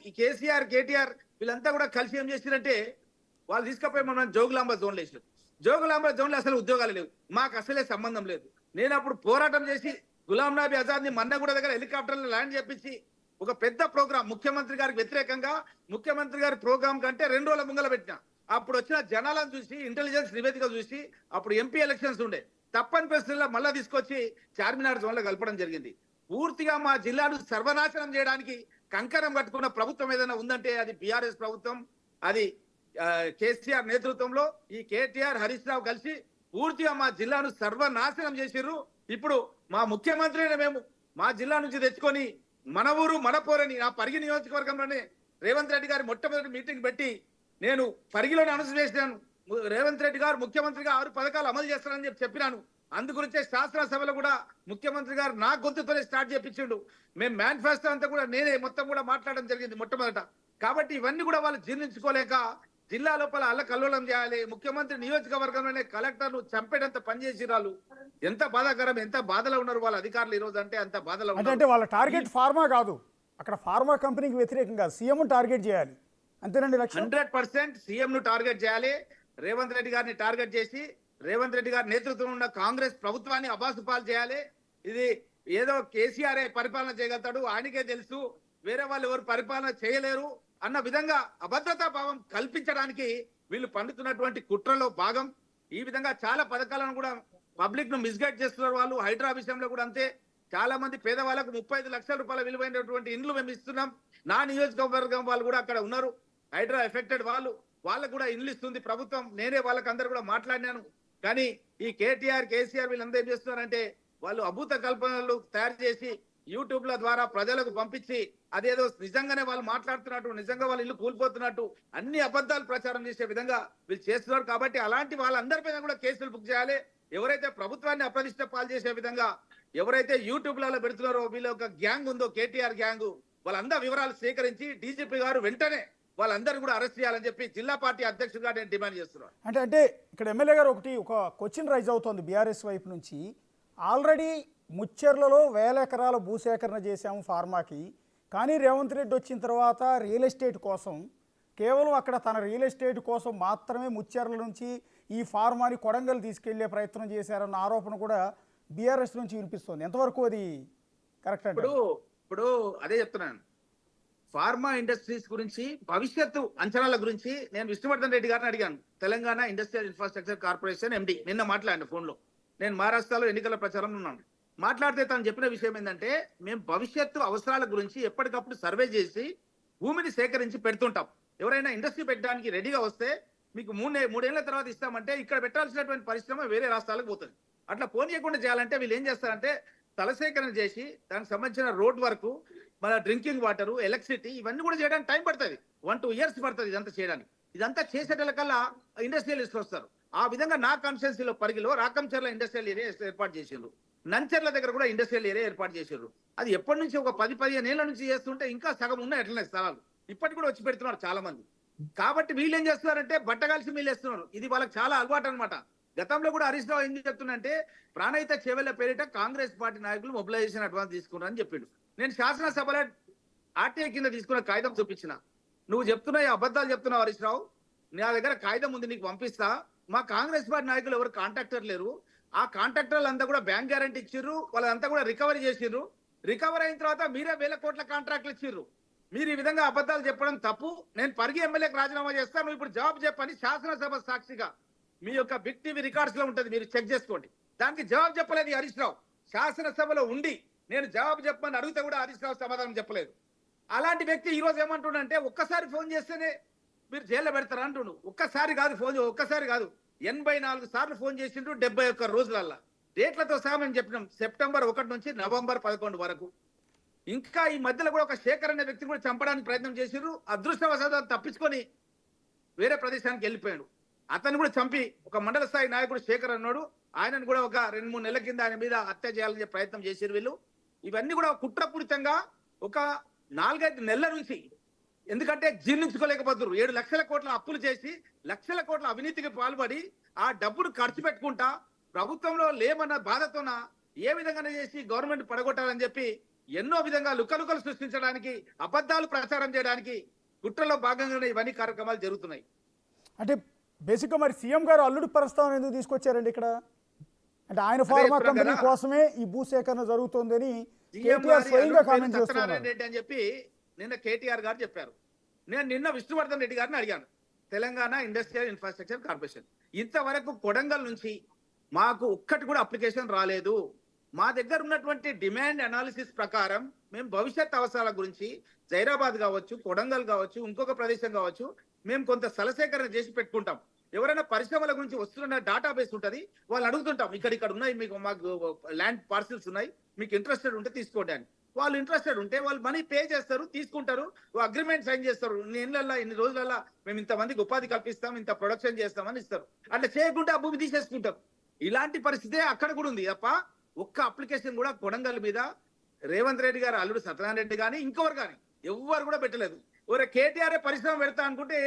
ఈ కేసీఆర్ కేటీఆర్ వీళ్ళంతా కూడా కలిసి ఏం చేసిరంటే వాళ్ళు తీసుకపోయి మనం జోగులాంబ జోన్లు వేసారు. జోగులాంబ జోన్లో అసలు ఉద్యోగాలు లేవు, మాకు అసలే సంబంధం లేదు. నేను అప్పుడు పోరాటం చేసి గులాం నబీ ఆజాద్ ని మన్నగూడ దగ్గర హెలికాప్టర్లో ల్యాండ్ చేపించి ఒక పెద్ద ప్రోగ్రామ్ ముఖ్యమంత్రి గారికి వ్యతిరేకంగా ముఖ్యమంత్రి గారి ప్రోగ్రామ్ కంటే 2 రోజుల ముంగల పెట్టిన. అప్పుడు వచ్చిన జనాలను చూసి ఇంటెలిజెన్స్ నివేదిక చూసి అప్పుడు ఎంపీ ఎలక్షన్స్ ఉండే తప్పని పరిస్థితుల్లో మళ్ళా తీసుకొచ్చి చార్మినార్ జోన్ లో కలపడం జరిగింది. పూర్తిగా మా జిల్లాను సర్వనాశనం చేయడానికి కంకణం కట్టుకున్న ప్రభుత్వం ఏదైనా ఉందంటే అది బీఆర్ఎస్ ప్రభుత్వం. అది కేసీఆర్ నేతృత్వంలో ఈ కేటీఆర్ హరీష్ రావు కలిసి పూర్తిగా మా జిల్లాను సర్వనాశనం చేసిర్రు. ఇప్పుడు మా ముఖ్యమంత్రిని మేము మా జిల్లా నుంచి తెచ్చుకొని మన ఊరు మన పోరని ఆ పరిగి నియోజకవర్గంలోనే రేవంత్ రెడ్డి గారి మొట్టమొదటి మీటింగ్ పెట్టి నేను పరిగిలోనే అనౌన్స్ చేసినాను. రేవంత్ రెడ్డి గారు ముఖ్యమంత్రిగా 6 పథకాలు అమలు చేస్తారని చెప్పినాను. అందుగురించే శాసనసభలో కూడా ముఖ్యమంత్రి గారు నా గొంతుతోనే స్టార్ట్ చేపించిండు. మేము మేనిఫెస్టో అంతా కూడా నేనే మొత్తం కూడా మాట్లాడడం జరిగింది మొట్టమొదట. కాబట్టి ఇవన్నీ కూడా వాళ్ళు జీర్ణించుకోలేక జిల్లా లోపల అల్లకల్లోలం చేయాలి. ముఖ్యమంత్రి నియోజకవర్గంలోనే కలెక్టర్ను చంపేటంత పనిచేసి వాళ్ళు ఎంత బాధాకరం, ఎంత బాధలో ఉన్నారు వాళ్ళ అధికారులు ఈ రోజు అంటే అంత బాధలో ఉన్నారు. అంటే వాళ్ళ టార్గెట్ ఫార్మా కాదు, అక్కడ ఫార్మా కంపెనీకి వ్యతిరేకంగా సీఎం టార్గెట్ చేయాలి అంతేనండి. 100% సీఎం ను టార్గెట్ చేయాలి. రేవంత్ రెడ్డి గారిని టార్గెట్ చేసి రేవంత్ రెడ్డి గారి నేతృత్వంలో ఉన్న కాంగ్రెస్ ప్రభుత్వాన్ని అబాసుపాలు చేయాలి. ఇది ఏదో కేసీఆర్ పరిపాలన చేయగలుగుతాడు, ఆయనకే తెలుసు, వేరే వాళ్ళు ఎవరు పరిపాలన చేయలేరు అన్న విధంగా అభద్రతా భావం కల్పించడానికి వీళ్ళు పండుతున్నటువంటి కుట్రలో భాగం. ఈ విధంగా చాలా పథకాలను కూడా పబ్లిక్ ను మిస్గైడ్ చేస్తున్నారు వాళ్ళు. హైడ్రా విషయంలో కూడా అంతే. చాలా మంది పేదవాళ్ళకు 35 లక్షల రూపాయల విలువైనటువంటి ఇండ్లు మేము ఇస్తున్నాం. నా నియోజకవర్గం వాళ్ళు కూడా అక్కడ ఉన్నారు, హైడ్రా ఎఫెక్టెడ్ వాళ్ళకు కూడా ఇండ్లు ఇస్తుంది ప్రభుత్వం. నేనే వాళ్ళకి అందరు కూడా మాట్లాడినాను. కానీ ఈ కేటీఆర్ కేసీఆర్ వీళ్ళందరూ ఏం చేస్తున్నారంటే వాళ్ళు అభూత కల్పనలు తయారు చేసి యూట్యూబ్ల ద్వారా ప్రజలకు పంపించి అదేదో నిజంగానే వాళ్ళు మాట్లాడుతున్నట్టు, నిజంగా వాళ్ళు ఇల్లు కూలిపోతున్నట్టు అన్ని అబద్ధాలు ప్రచారం చేసే విధంగా వీళ్ళు చేస్తున్నారు. కాబట్టి అలాంటి వాళ్ళందరిపైన కూడా కేసులు బుక్ చేయాలి. ఎవరైతే ప్రభుత్వాన్ని అప్రతిష్ట పాలు చేసే విధంగా ఎవరైతే యూట్యూబ్లలో పెడుతున్నారో వీళ్ళ ఒక గ్యాంగ్ ఉందో కేటీఆర్ గ్యాంగ్, వాళ్ళందరూ వివరాలు సేకరించి డీజీపీ గారు వెంటనే వాళ్ళందరూ కూడా అరెస్ట్ చేయాలని చెప్పి జిల్లా పార్టీ అధ్యక్షుడిగా నేను డిమాండ్ చేస్తున్నాను. అంటే ఇక్కడ ఎమ్మెల్యే గారు ఒక క్వశ్చన్ రైజ్ అవుతోంది బీఆర్ఎస్ వైపు నుంచి. ఆల్రెడీ ముచ్చెర్లలో 1000 ఎకరాల భూసేకరణ చేశాము ఫార్మాకి, కానీ రేవంత్ రెడ్డి వచ్చిన తర్వాత రియల్ ఎస్టేట్ కోసం కేవలం అక్కడ తన రియల్ ఎస్టేట్ కోసం మాత్రమే ముచ్చెర్ల నుంచి ఈ ఫార్మాని కొడంగల్ తీసుకెళ్లే ప్రయత్నం చేశారన్న ఆరోపణ కూడా బీఆర్ఎస్ నుంచి వినిపిస్తుంది. ఎంతవరకు అది కరెక్ట్ అంటే? ఇప్పుడు అదే చెప్తున్నాను, ఫార్మా ఇండస్ట్రీస్ గురించి భవిష్యత్తు అంచనాల గురించి నేను విష్ణువర్ధన్ రెడ్డి గారిని అడిగాను. Telangana industrial infrastructure corporation MD నిన్న మాట్లాడిన ఫోన్లో. నేను మహారాష్ట్రలో ఎన్నికల ప్రచారంలో ఉన్నాను. మాట్లాడితే తను చెప్పిన విషయం ఏంటంటే మేము భవిష్యత్తు అవసరాల గురించి ఎప్పటికప్పుడు సర్వే చేసి భూమిని సేకరించి పెడుతుంటాం. ఎవరైనా ఇండస్ట్రీ పెట్టడానికి రెడీగా వస్తే మీకు 3 ఏళ్ల తర్వాత ఇస్తామంటే ఇక్కడ పెట్టాల్సినటువంటి పరిశ్రమ వేరే రాష్ట్రాలకు పోతుంది. అట్లా పోనీయకుండా చేయాలంటే వీళ్ళు ఏం చేస్తారంటే స్థల సేకరణ చేసి దానికి సంబంధించిన రోడ్ వర్క్, మన డ్రింకింగ్ వాటర్, ఎలక్ట్రిసిటీ ఇవన్నీ కూడా చేయడానికి టైం పడుతుంది. 1-2 ఇయర్స్ పడుతుంది ఇదంతా చేయడానికి. ఇదంతా చేసేటకల్లా ఇండస్ట్రియలిస్టులు వస్తారు. ఆ విధంగా నా కాన్స్టిట్యున్సీలో పరిగిలో రాకంచర్ల ఇండస్ట్రియల్ ఏరియా ఏర్పాటు చేసిండ్రు. నంచర్ల దగ్గర కూడా ఇండస్ట్రియల్ ఏరియా ఏర్పాటు చేసారు. అది ఎప్పటి నుంచి ఒక 10-15 ఏళ్ల నుంచి చేస్తుంటే ఇంకా సగం ఉన్నాయి ఎట్లనే స్థలాలు. ఇప్పటికి కూడా వచ్చి పెడుతున్నారు చాలా మంది. కాబట్టి వీళ్ళు ఏం చేస్తున్నారంటే బట్టగాల్సి వీళ్ళు వేస్తున్నారు. ఇది వాళ్ళకి చాలా అలవాటు అనమాట. గతంలో కూడా హరీష్ రావు ఏం చెప్తున్నంటే ప్రాణహిత చేవెళ్ల పేరిట కాంగ్రెస్ పార్టీ నాయకులు మొబిలైజేషన్ అడ్వాన్స్ తీసుకున్నారని చెప్పిండు. నేను శాసనసభలో ఆర్టీఐ కింద తీసుకున్న కాగితం చూపించిన. నువ్వు చెప్తున్నావు అబద్ధాలు చెప్తున్నావు హరీష్ రావు, నా దగ్గర కాగితం ఉంది నీకు పంపిస్తా. మా కాంగ్రెస్ పార్టీ నాయకులు ఎవరు కాంట్రాక్టర్ లేరు, ఆ కాంట్రాక్టర్లు అంతా కూడా బ్యాంక్ గ్యారంటీ ఇచ్చిర్రు, వాళ్ళంతా కూడా రికవరీ చేసిర్రు. రికవరీ అయిన తర్వాత మీరే 1000 కోట్ల కాంట్రాక్ట్లు ఇచ్చిర్రు. మీరు ఈ విధంగా అబద్ధాలు చెప్పడం తప్పు. నేను పరిగి ఎమ్మెల్యేకి రాజీనామా చేస్తాను, నువ్వు ఇప్పుడు జవాబు చెప్పని శాసనసభ సాక్షిగా మీ యొక్క బిగ్ టీవీ రికార్డ్స్ లో ఉంటుంది, మీరు చెక్ చేసుకోండి. దానికి జవాబు చెప్పలేదు హరీష్ రావు. శాసనసభలో ఉండి నేను జవాబు చెప్పమని అడిగితే కూడా హరీష్ రావు సమాధానం చెప్పలేదు. అలాంటి వ్యక్తి ఈ రోజు ఏమంటుండంటే ఒక్కసారి ఫోన్ చేస్తేనే మీరు జైల్లో పెడతారా అంటుండు. ఒక్కసారి కాదు ఫోన్, ఒక్కసారి కాదు 84 సార్లు ఫోన్ చేసిండ్రు 71 రోజులల్లా. డేట్లతో సహా మేము చెప్పినాం. సెప్టెంబర్ 1 నుంచి నవంబర్ 11 వరకు. ఇంకా ఈ మధ్యలో కూడా ఒక శేఖర్ అనే వ్యక్తిని కూడా చంపడానికి ప్రయత్నం చేసిండ్రు. అదృష్టవశాత్తు తప్పించుకొని వేరే ప్రదేశానికి వెళ్ళిపోయాడు. అతను కూడా చంపి ఒక మండల స్థాయి నాయకుడు శేఖర్ అన్నాడు, ఆయనను కూడా ఒక 2-3 నెలల కింద ఆయన మీద హత్య చేయాలని ప్రయత్నం చేసారు వీళ్ళు. ఇవన్నీ కూడా కుట్రపూరితంగా ఒక 4-5 నెలల నుంచి, ఎందుకంటే జీర్ణించుకోలేకపోతున్నారు. 7 లక్షల కోట్ల అప్పులు చేసి లక్షల కోట్ల అవినీతికి పాల్పడి ఆ డబ్బును ఖర్చు పెట్టుకుంటా ప్రభుత్వంలో లేమన్న బాధతోన ఏ విధంగా చేసి గవర్నమెంట్ పడగొట్టాలని చెప్పి ఎన్నో విధంగా లుకలుకలు సృష్టించడానికి, అబద్ధాలు ప్రచారం చేయడానికి కుట్రలో భాగంగానే ఇవన్నీ కార్యక్రమాలు జరుగుతున్నాయి. అంటే బేసిక్గా మరి సీఎం గారు అల్లుడి ప్రస్తావన ఎందుకు తీసుకొచ్చారండి ఇక్కడ? అంటే ఆయన ఫార్మా చెప్తున్నాం కంపెనీ కదా. కోసమే ఈ భూసేకరణ జరుగుతోందని సీఎం కేటీఆర్ గారి స్వయంగా అల్లుడి పేరు కామెంట్ చేస్తున్నారు. సత్యనారాయణ రెడ్డి అని చెప్పి నిన్న కేటీఆర్ గారు చెప్పారు. నేను నిన్న విష్ణువర్ధన్ రెడ్డి గారిని అడిగాను, తెలంగాణ ఇండస్ట్రియల్ ఇన్ఫ్రాస్ట్రక్చర్ కార్పొరేషన్ ఇంతవరకు కొడంగల్ నుంచి మాకు ఒక్కటి కూడా అప్లికేషన్ రాలేదు. మా దగ్గర ఉన్నటువంటి డిమాండ్ అనాలిసిస్ ప్రకారం మేము భవిష్యత్ అవసరాల గురించి జైరాబాద్ కావచ్చు, కొడంగల్ కావచ్చు, ఇంకొక ప్రదేశం కావచ్చు, మేము కొంత స్థలసేకరణ చేసి పెట్టుకుంటాం. ఎవరైనా పరిశ్రమల గురించి వస్తున్న డేటాబేస్ ఉంటుంది, వాళ్ళు అడుగుతుంటాం, ఇక్కడ ఉన్నాయి మీకు, మాకు ల్యాండ్ పార్సిల్స్ ఉన్నాయి, మీకు ఇంట్రెస్టెడ్ ఉంటే తీసుకోండి అని. వాళ్ళు ఇంట్రెస్టెడ్ ఉంటే వాళ్ళు మనీ పే చేస్తారు, తీసుకుంటారు, అగ్రిమెంట్ సైన్ చేస్తారు. ఇన్ని రోజులల్లా మేము ఇంతమందికి ఉపాధి కల్పిస్తాం, ఇంత ప్రొడక్షన్ చేస్తామని ఇస్తారు. అట్లా చేయకుంటే ఆ భూమి తీసేసుకుంటారు. ఇలాంటి పరిస్థితే అక్కడ కూడా ఉంది తప్ప ఒక్క అప్లికేషన్ కూడా కొడంగల్ మీద రేవంత్ రెడ్డి గారు అల్లుడు సత్యనారాయణ రెడ్డి కానీ ఇంకొకరు కానీ ఎవ్వరు కూడా పెట్టలేదు. ఒరే కేటీఆర్ పరిశ్రమ పెడతా అనుకుంటే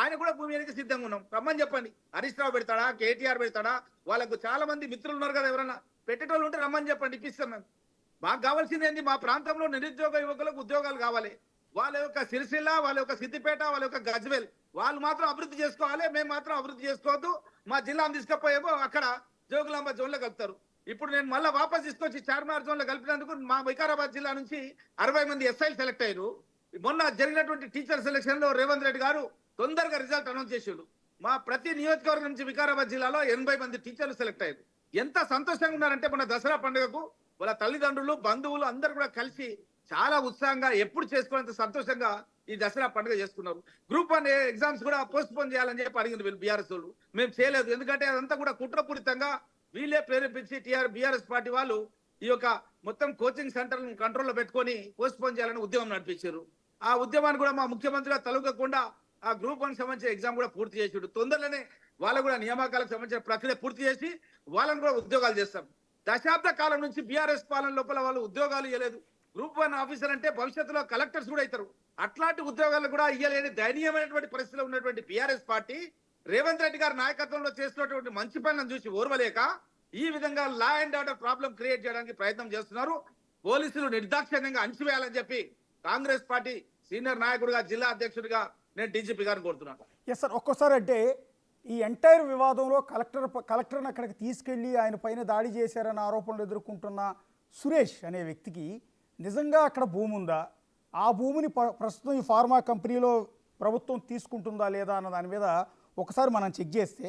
ఆయన కూడా భూమి మీదకి సిద్ధంగా ఉన్నాం, రమ్మని చెప్పండి. హరీష్ రావు పెడతాడా, కేటీఆర్ పెడతాడా, వాళ్ళకు చాలా మంది మిత్రులు ఉన్నారు కదా, ఎవరన్నా పెట్టేటోళ్ళు ఉంటే రమ్మని చెప్పండి, ఇప్పిస్తాం మేము. మాకు కావాల్సింది ఏంటి, మా ప్రాంతంలో నిరుద్యోగ యువకులకు ఉద్యోగాలు కావాలి. వాళ్ళ యొక్క సిరిసిల్ల, వాళ్ళ యొక్క సిద్దిపేట, వాళ్ళ యొక్క గజ్వేల్ వాళ్ళు మాత్రం అభివృద్ధి చేసుకోవాలి, మేము మాత్రం అభివృద్ధి చేసుకోవద్దు. మా జిల్లాను తీసుకపోయేమో అక్కడ జోగులాంబ జోన్లో కలుపుతారు. ఇప్పుడు నేను మళ్ళీ వాపస్ తీసుకొచ్చి చార్మార్ జోన్లో కలిపినందుకు మా వికారాబాద్ జిల్లా నుంచి 60 మంది ఎస్ఐలు సెలెక్ట్ అయ్యారు. మొన్న జరిగినటువంటి టీచర్ సెలక్షన్ లో రేవంత్ రెడ్డి గారు తొందరగా రిజల్ట్ అనౌన్స్ చేసాడు. మా ప్రతి నియోజకవర్గం నుంచి వికారాబాద్ జిల్లాలో 80 మంది టీచర్లు సెలెక్ట్ అయ్యారు. ఎంత సంతోషంగా ఉన్నారంటే మన దసరా పండుగకు వాళ్ళ తల్లిదండ్రులు, బంధువులు అందరూ కూడా కలిసి చాలా ఉత్సాహంగా ఎప్పుడు చేసుకున్నంత సంతోషంగా ఈ దసరా పండుగ చేసుకున్నారు. గ్రూప్ 1 ఎగ్జామ్స్ కూడా పోస్ట్ పోన్ చేయాలని చెప్పి అడిగింది వీళ్ళు బీఆర్ఎస్ వాళ్ళు. మేము చేయలేదు, ఎందుకంటే అదంతా కూడా కుట్రపూరితంగా వీళ్ళే ప్రేరేపించి బీఆర్ఎస్ పార్టీ వాళ్ళు ఈ యొక్క మొత్తం కోచింగ్ సెంటర్ కంట్రోల్లో పెట్టుకొని పోస్ట్ పోన్ చేయాలని ఉద్యమం నడిపించారు. ఆ ఉద్యమాన్ని కూడా మా ముఖ్యమంత్రిగా తలగకుండా ఆ గ్రూప్ 1 సంబంధించిన ఎగ్జామ్ కూడా పూర్తి చేసాడు. తొందరలోనే వాళ్ళు కూడా నియామకాలకు సంబంధించిన ప్రక్రియ పూర్తి చేసి వాళ్ళని కూడా ఉద్యోగాలు చేస్తాం. దశాబ్ద కాలం నుంచి బీఆర్ఎస్ పాలన లోపల వాళ్ళు ఉద్యోగాలు ఇవ్వలేదు. గ్రూప్ 1 ఆఫీసర్ అంటే భవిష్యత్తులో కలెక్టర్స్ కూడా అవుతారు. అట్లాంటి ఉద్యోగాలు కూడా ఇవ్వలేని దయనీయమైనటువంటి పరిస్థితిలో ఉన్నటువంటి బీఆర్ఎస్ పార్టీ రేవంత్ రెడ్డి గారి నాయకత్వంలో చేస్తున్నటువంటి మంచి పనులను చూసి ఓర్వలేక ఈ విధంగా law and order problem create చేయడానికి ప్రయత్నం చేస్తున్నారు. పోలీసులు నిర్దాక్షిణ్యంగా అణచివేయాలని చెప్పి కాంగ్రెస్ పార్టీ సీనియర్ నాయకుడిగా, జిల్లా అధ్యక్షుడిగా నేను డీజీపీ గారిని కోరుతున్నాను. ఎస్ సార్, ఒక్కోసారి అంటే ఈ ఎంటైర్ వివాదంలో కలెక్టర్ని అక్కడికి తీసుకెళ్ళి ఆయన పైన దాడి చేశారన్న ఆరోపణలు ఎదుర్కొంటున్న సురేష్ అనే వ్యక్తికి నిజంగా అక్కడ భూమి ఉందా, ఆ భూమిని ప్రస్తుతం ఈ ఫార్మా కంపెనీలో ప్రభుత్వం తీసుకుంటుందా లేదా అన్న దాని మీద ఒకసారి మనం చెక్ చేస్తే